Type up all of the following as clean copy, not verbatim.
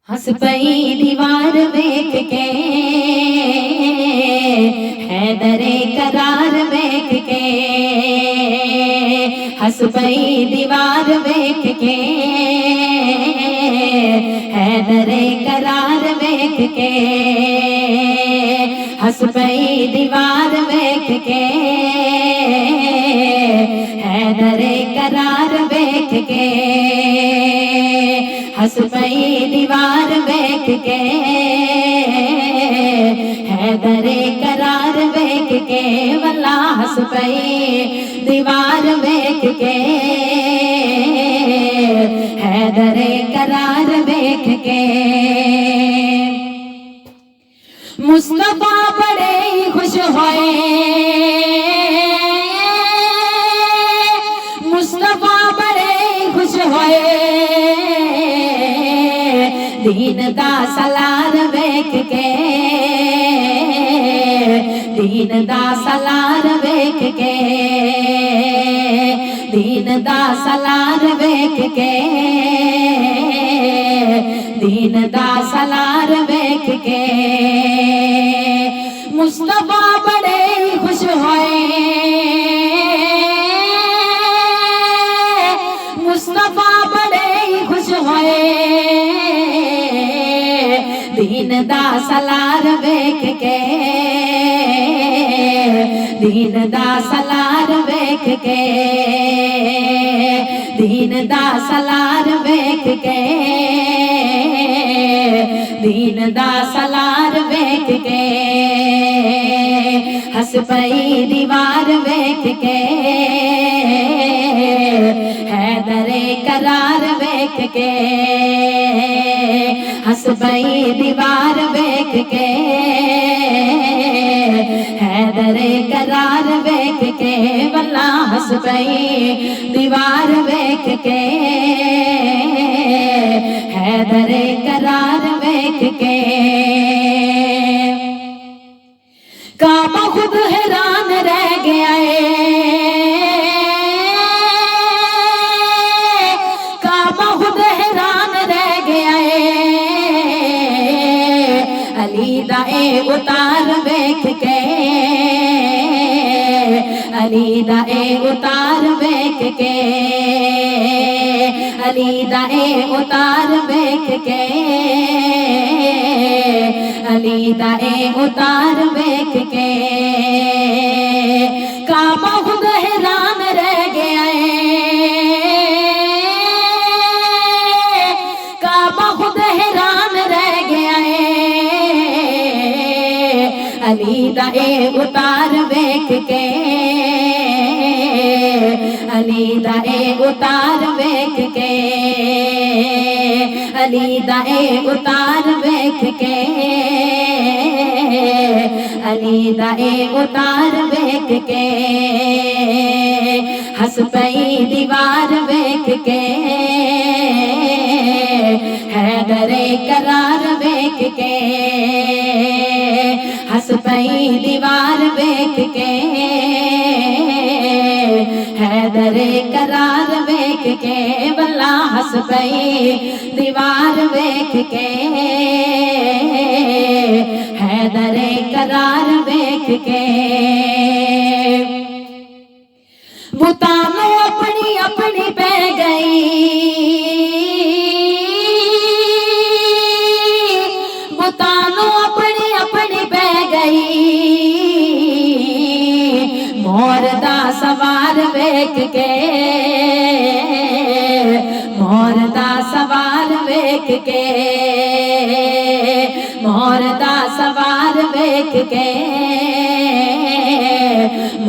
हंस पई दीवार वेख के, हैदरे करार वेख के, हंस पई दीवार वेख के, हैदरे करार वेख के, हंस पई दीवार वेख के, हैदरे करार वेख के, हंस पई दीवार वेख के, हैदरे करार वेख के, वल्ला हंस पई दीवार वेख के, हैदरे करार वेख के। मुस्तफा बड़े ही खुश होए, मुस्तफा बड़े ही खुश होए, दीन दा सलार वेख के, दीन दा सलार वेख के, दीन दा सलार वेख के, दीन दा सलार वेख के। मुस्तफा बड़े खुश होए, मुस्तफा बड़े खुश होए, दीन दा सलार वेख के, दीन दा सलार वेख के, दीन दा सलार वेख के, दीन दा सलार वेख के, हंस पई दीवार वेख के, हैदरे करार वेख के, हंस पई दीवार वेख के, हैदरे करार वेख के, वल्ला हंस पई दीवार वेख के, हैदरे करार वेख के। काबा खुद हैरान रह गया है, काबा खुद हैरान रह गया है, अली दा ए उतार वेख के, अली दा ए उतार वेख के, अली दा ए उतार वेख के, अली दा ए उतार वेख के। काबा खुद हैरान रह गया है, काबा खुद हैरान रह गया है, अली दा ए उतार वेख के, अली दा ए उतार वेख के, अली दा ए उतार वेख के, अली दा ए उतार वेख के, हंस पई दीवार वेख के, हैदरे करार वेख के, हंस पई दीवार वेख के, हैदरे करार वेख के, वल्ला हंस पई दीवार वेख के, हैदरे करार वेख के। बुतानो अपनी अपनी पै गई, बुतानो अपनी अपनी पै गई, मोर दा सवार वेख के, मोर दा सवार वेख के, मोर दा सवार वेख के,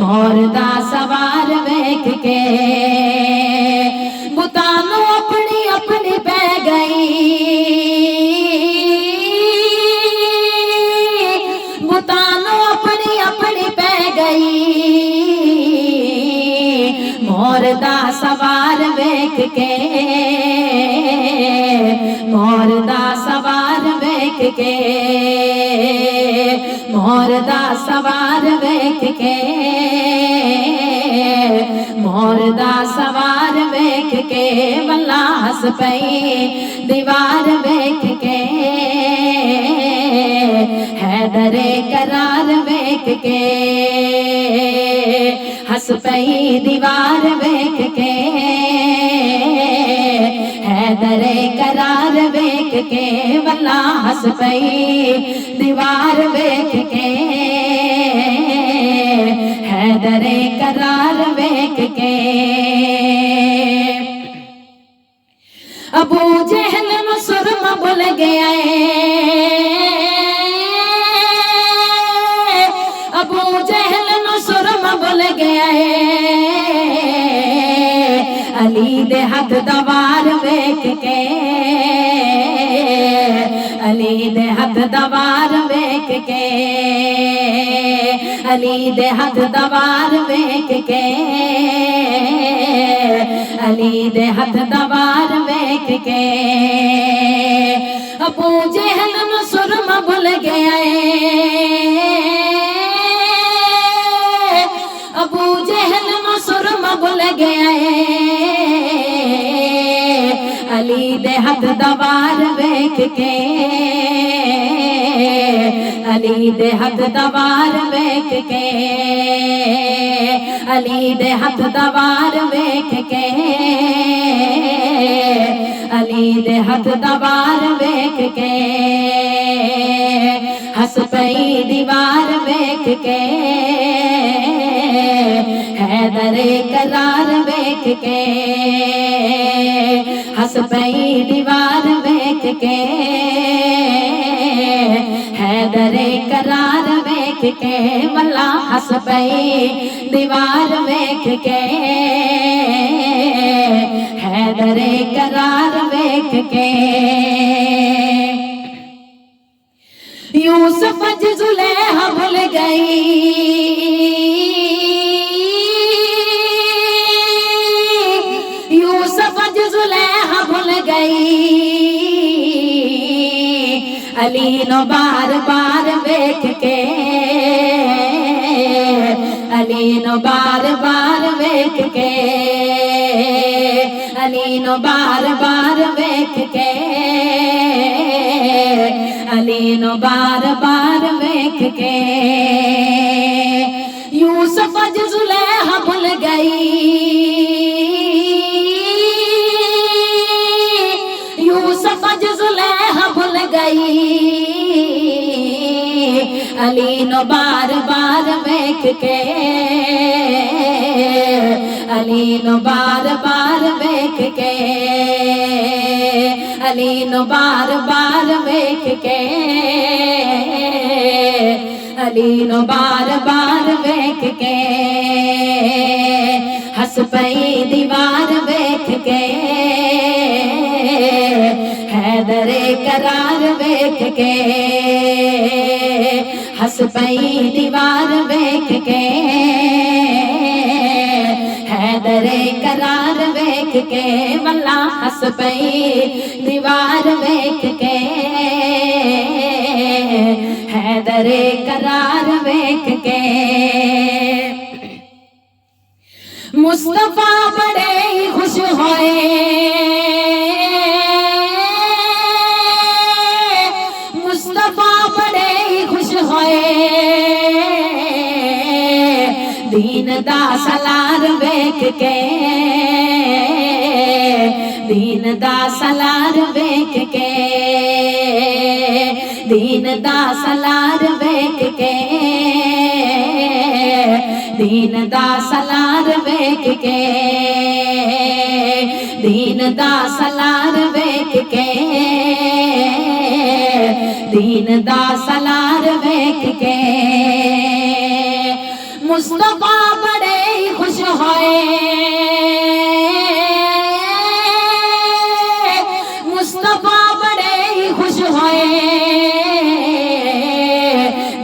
मोर दा सवार वेख के। बुतानो अपनी अपनी पै गई, बुतानो अपनी अपनी पै गई, मोर दा सवार वेख के, मोर दा सवार वेख के, मोर दा सवार वेख के, मोर दा सवार वेख के, वल्ला हंस पई दीवार वेख के, के, हस पई दीवार वेख के, हैदरे करार वेख के, वल्ला हस पई दीवार वेख के, हैदरे करार वेख के। अबू जहल नु सुरमा भुल गया है, अबू जहल नु सुरमा भुल गया है, अली दे हथ दवार वेख के, अली दे हथ दवार वेख के, अली दे हथ दवार वेख के, अली दे हथ दवार वेख के। अबू जहल नु सुरमा भुल गया है, अबू जहल नु सुरमा भुल गया है, अली दे हथ दवार वेख के, अली दे हथ दवार वेख के, अली दे हथ दवार वेख के, अली दे हथ दवार वेख के, हस पई दीवार वेख के, हैदरे करार वेख के, हस पई दीवार वेख के, हैदरे करार वेख के, वल्ला हस पई दीवार वेख के, हैदरे करार वेख के। यूसुफ जुलेहा भुल गई, यूसुफ जुलेहा भुल गई, अली नो बार बार वेख के, अली नो बार बार वेख के, अली नो बार बार वेख के, अली नो बार बार वेख के। यूसुफ जुलेहा भुल गई, यूसुफ जुलेहा भुल गई, अली नो बार बार वेख के, अली नो बार बार वेख के, अली नो बार बार वेख के, अली नो बार बार वेख के, हस पई दीवार वेख के, हैदरे करार वेख के, हस पई दीवार वेख के, हैदरे करार वेख के, वल्ला हस पई दीवार वेख के, हैदरे करार वेख के। मुस्तफा बड़े ही खुश होए, मुस्तफा बड़े ही खुश होए, दीन दा सलार वेख के, दीन दा सलार वेख के, दीन दा सलार वेख के, दीन दा सलार वेख के, दीन दा सलार वेख के, दीन दा सलार वेख के। मुस्तफा बड़े ही खुश होए, मुस्तफा बड़े ही खुश होए,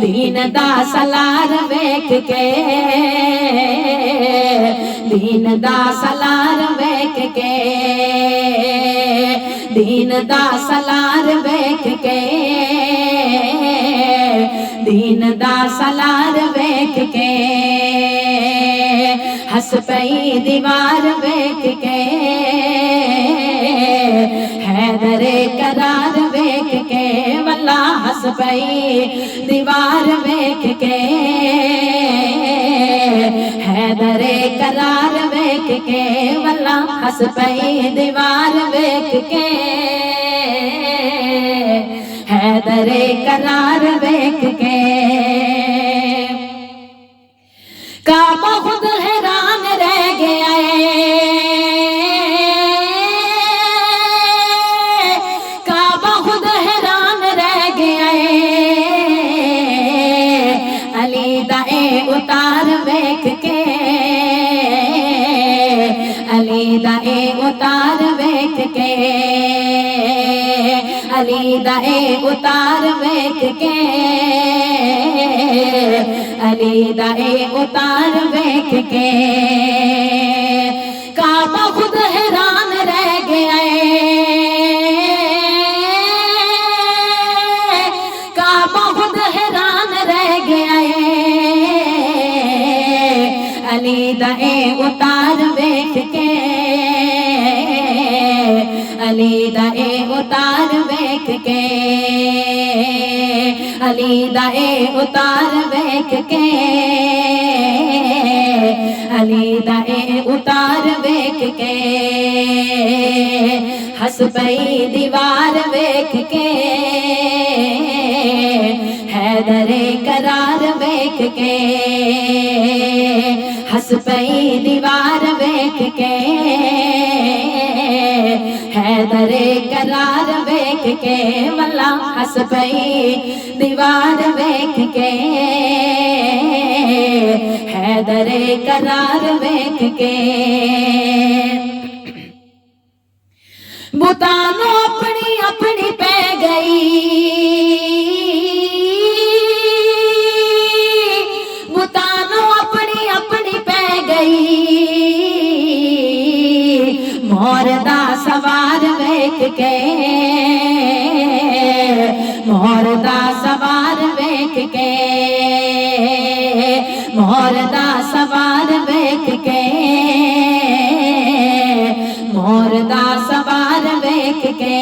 दीन दा सलार वेख के, दीन दा सलार वेख के, दीन दा सलार वेख के, दीन दा सलार वेख के, हस पई दीवार वेख के, हैदरे करार वेख के वल्ला हस पई दीवार वेख के, हैदरे करार वेख के वल्ला हस पई दीवार वेख के, हैदरे करार वेख के। काबा खुद हैरान रह गया काबा खुद हैरान रह गया अली दाए उतार वेख के, अली दाए उतार वेख के, अली दाए उतार वेख के, अली दाए उतार वेख के। काबा खुद हैरान रह गया काबा खुद हैरान रह गया अली दाए उतार वेख के, अली दाए उतार वेख के, अली दाए उतार वेख के, अली दाए उतार वेख के, हस पई दीवार वेख के, हैदरे करार वेख के, हस पई दीवार वेख के, हैदरे करार वेख के वल्ला हस पई दीवार वेख के, हैदरे करार वेख के। बुतानो अपनी अपनी पै गई, बुतानो अपनी अपनी पै गई, मोर दा सवार वेख के, मोर दा सवार वेख के, मोर दा सवार वेख के, मोर दा सवार वेख के,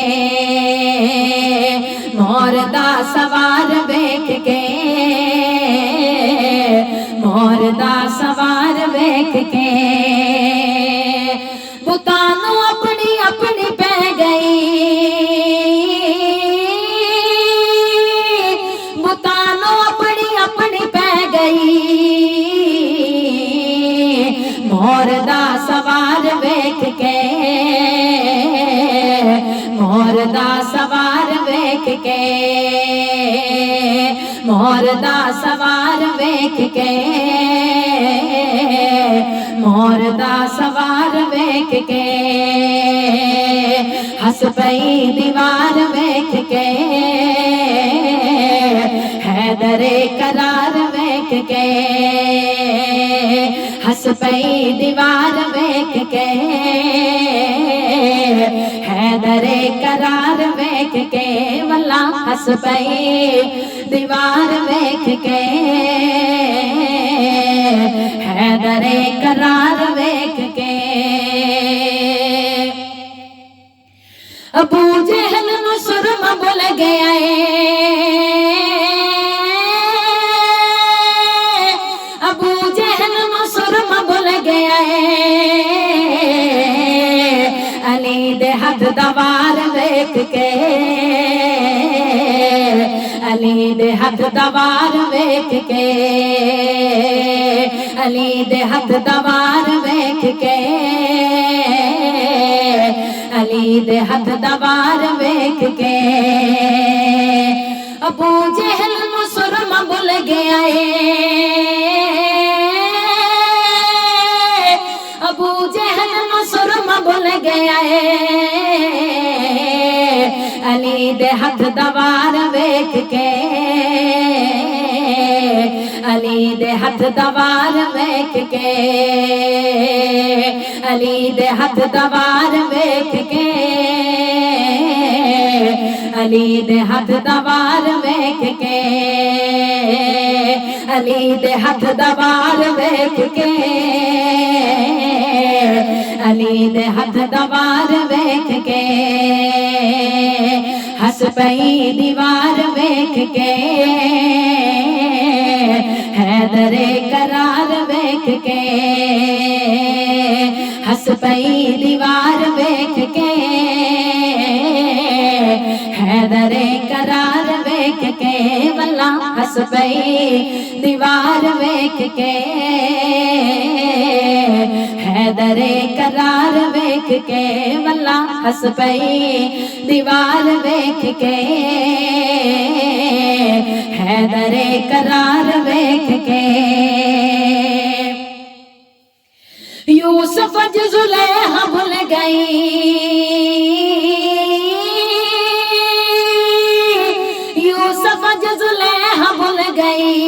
मोर दा सवार वेख के, मोर दा सवार वेख के। बुतानो अपनी अपनी पै गई, बुतानो अपनी अपनी पै गई, मोर दा सवार वेख के, मोर दा सवार वेख के, मोर दा सवार वेख के, मोर दा सवार वेख के, हस पई दीवार वेख के, हैदरे करार वेख के, हस पई दीवार वेख के, हैदरे करार वेख के वल्ला हस पई दीवार वेख के, हैदरे करार वेख के। अबू जहल नु सुरमा बोल गया अबू जहल नु सुरमा बोल गया अली दे हथ दवार वेख के, अली दे हथ दवार वेख के, अली दे हथ दवार वेख के, अली दे हथ दवार वेख के। अबू जहल नु सुरमा भुल गया अबू जहल नु सुरमा भुल गया अली दे हथ दवार वेख के, अली दे हथ दवार वेख के, अली दे हथ दवार वेख के, अली दे हथ दवार वेख के, अली दे हथ दवार वेख के, अली दे हथ दवार वेख के हस पई दीवार वेख के हैदरे करार वेख के हस पई दीवार वेख के हैदरे करार वेख के वल्ला हस पई दीवार वेख के हैदरे करार वेख के वल्ला हस पई दीवार वेख के हैदरे करार वेख के यूसुफ जुलेहा भूल गई यूसुफ जुलेहा भूल गई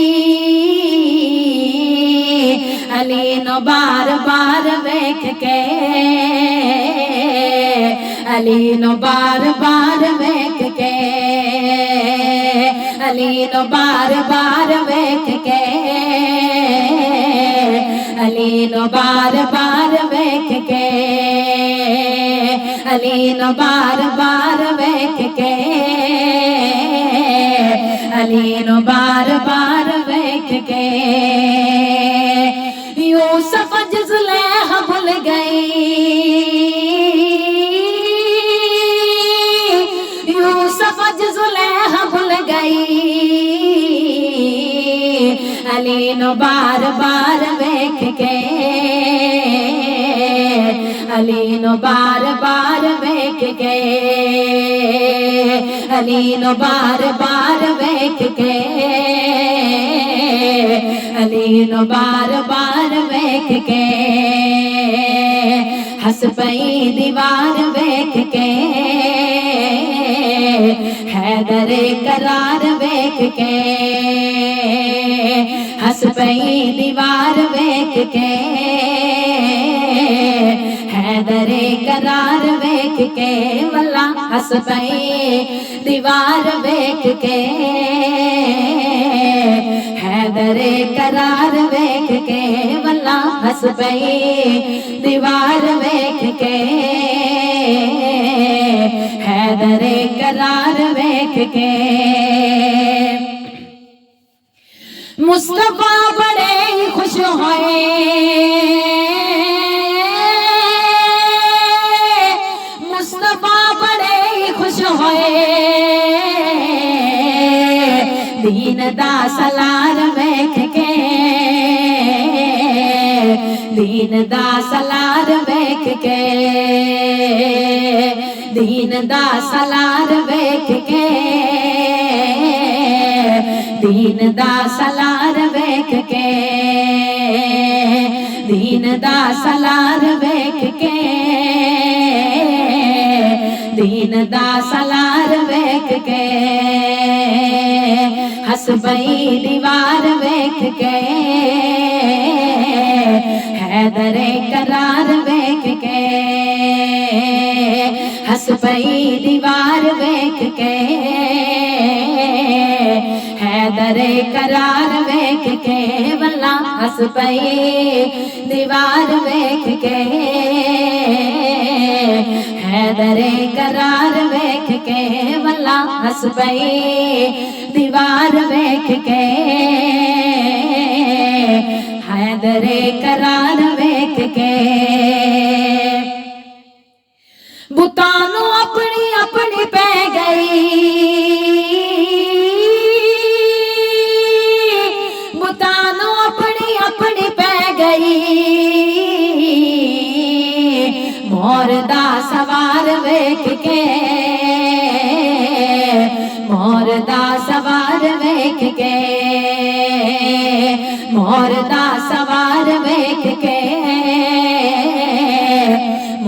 अली नो बार बार वेख के अली नो बार बार वेख के अली नो बार बार वेख के अली नो बार बार वेख के अली नो बार बार वेख के अली नो बार बार वेख के यूसुफ जुलेहा भूल गई यूसुफ जुलेहा भूल गई अली नो बार बार वेख के अली नो बार बार वेख के अली नो बार बार वेख के अली नो बार बार वेख के हस पई दीवार वेख के हैदरे करार वेख के हस पई दीवार वेख के हैदरे करार वेख के वल्ला हस पई दीवार वेख के हैदरे करार वेख के वल्ला हस पई दीवार वेख के हैदरे करार वेख के मुस्तफा बड़े खुश होए मुस्तफा बड़े खुश होए दीन दा सलार वेख के दीन दा सलार वेख के दीन दा सलार वेख के दीन दा सलार वेख के दीन दा सलार वेख के दीन दा सलार वेख के हस पई दीवार वेख के हैदरे करार वेख के हस पई दीवार वेख के हैदरे करार वेख के वल्ला हस पई दीवार वेख के हैदरे करार वेख के वल्ला हस पई दीवार वेख के हैदरे करार वेख के बुतानू अपनी अपनी पै गई बुतानू अपनी अपनी पै गई मोर दा सवार वेख के मोर दा सवार वेख के मोर दा सवार वेख के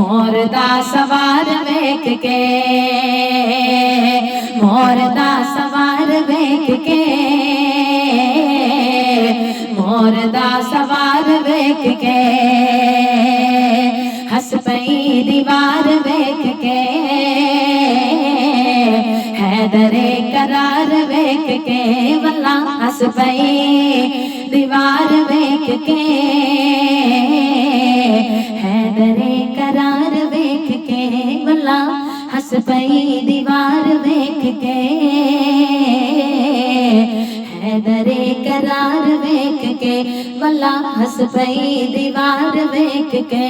मोर दा सवार वेख के मोर दा सवार वेख के मोर दा सवार वेख के हस पई दीवार वेख के हैदरे करार वेख के वल्ला हस पई दीवार वेख के, हैदरे करार वेख के वल्ला हस पई दीवार वेख के, हैदरे करार वेख के वल्ला हस पई दीवार वेख के,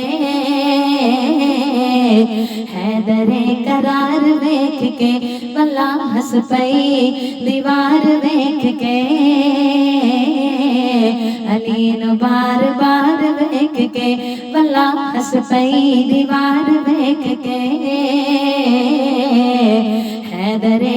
हैदरे करार वेख के वल्ला हस पई दीवार वेख के, अली नु बार बार वेख के वल्ला हस पई दीवार वेख के, हैदरे